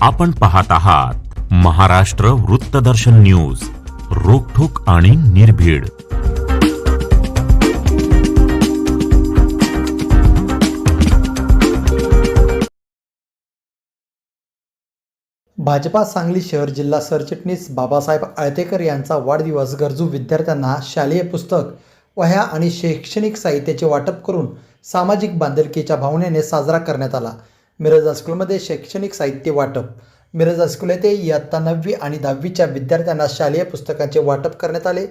आपण पाहत आहात महाराष्ट्र वृत्तदर्शन न्यूज, रोखठोक आणि निर्भीड. भाजपा सांगली शहर जिल्हा सरचिटणीस बाबासाहेब आळतेकर यांचा वाढदिवस गरजू विद्यार्थ्यांना शालेय पुस्तक, वह्या आणि शैक्षणिक साहित्याचे वाटप करून सामाजिक बांधिलकीच्या भावनेने साजरा करण्यात आला. मिरज हायस्कूलमध्ये शैक्षणिक साहित्य वाटप. मिरज हायस्कूल येथे इयत्ता 9वी आणि 10वीच्या विद्यार्थ्यांना शालेय पुस्तकांचे वाटप करण्यात आले.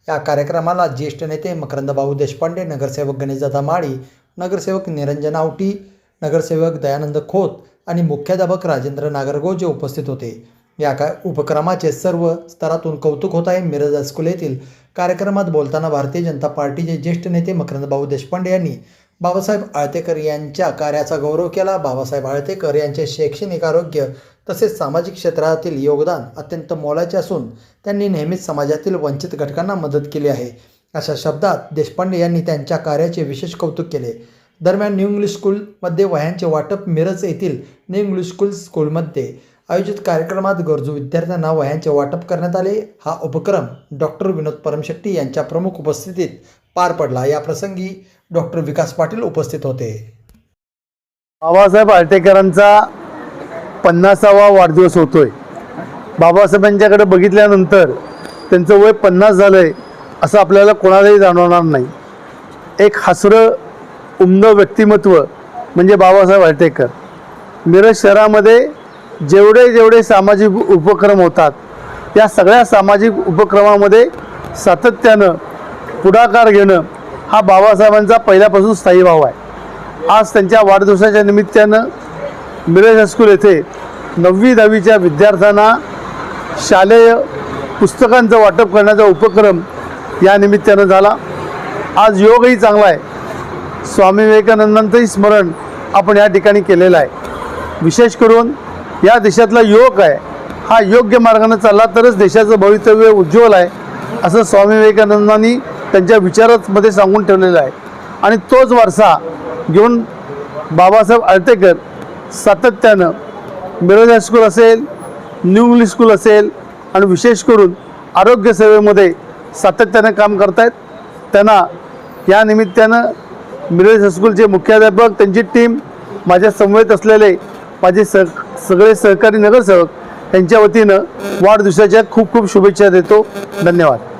या कार्यक्रमाला ज्येष्ठ नेते मकरंदभाऊ देशपांडे, नगरसेवक गणेशदादा माळी, नगरसेवक निरंजन आवटी, नगरसेवक दयानंद खोत आणि मुख्याध्यापक राजेंद्र नागरगोजे उपस्थित होते. या उपक्रमाचे सर्व स्तरातून कौतुक होत आहे. मिरज हायस्कूल येथील कार्यक्रमात बोलताना भारतीय जनता पार्टीचे ज्येष्ठ नेते मकरंदभाऊ देशपांडे यांनी बाबासाहेब आळतेकर यांच्या कार्याचा गौरव केला. बाबासाहेब आळतेकर यांचे शैक्षणिक, आरोग्य तसेच सामाजिक क्षेत्रातील योगदान अत्यंत मोलाचे असून त्यांनी नेहमीच समाजातील वंचित घटकांना मदत केली आहे, अशा शब्दात देशपांडे यांनी त्यांच्या कार्याचे विशेष कौतुक केले. दरम्यान न्यू इंग्लिश स्कूलमध्ये वह्यांचे वाटप. मिरज येथील न्यू इंग्लिश स्कूलमध्ये आयोजित कार्यक्रमात गरजू विद्यार्थ्यांना वह्यांचे वाटप करण्यात आले. हा उपक्रम डॉक्टर विनोद परमशेट्टी यांच्या प्रमुख उपस्थितीत पार पडला. या प्रसंगी डॉक्टर विकास पाटील उपस्थित होते. बाबासाहेब आळतेकरांचा 50वा वाढदिवस होतोय. बाबासाहेबांच्याकडे बघितल्यानंतर त्यांचं वय 50 झालंय असं आपल्याला कोणालाही जाणवणार नाही. एक हसरं उमदं व्यक्तिमत्व म्हणजे बाबासाहेब आळतेकर. मिरज शहरामध्ये जेवढे सामाजिक उपक्रम होतात त्या सगळ्या सामाजिक उपक्रमामध्ये सातत्यानं पुढाकार घेणं हा बाबासाहेबांचा पहिल्यापासून स्थायी भाव आहे. आज त्यांच्या वाढदिवसाच्या निमित्तानं मिरज हायस्कूल येथे 9वी 10वीच्या विद्यार्थ्यांना शालेय पुस्तकांचं वाटप करण्याचा उपक्रम या निमित्तानं झाला. आज योगही चांगला आहे. स्वामी विवेकानंदांचंही स्मरण आपण या ठिकाणी केलेलं आहे. विशेष करून या देशातला युवक आहे हा योग्य मार्गाने चालला तरच देशाचं भवितव्य उज्ज्वल आहे असं स्वामी विवेकानंदांनी त्यांच्या विचारांमध्ये सांगून ठेवलेलं आहे. आणि तोच वारसा घेऊन बाबासाहेब आळतेकर सातत्यानं मिरज हायस्कूल असेल, न्यू इंग्लिश स्कूल असेल आणि विशेष करून आरोग्य सेवेमध्ये सातत्यानं काम करत आहेत. त्यांना या निमित्तानं मिरज हायस्कूलचे मुख्याध्यापक, त्यांची टीम, माझ्या समवेत असलेले माझे सगळे सहकारी नगरसेवक यांच्या वतीनं वाढदिवसाच्या खूप खूप शुभेच्छा देतो. धन्यवाद.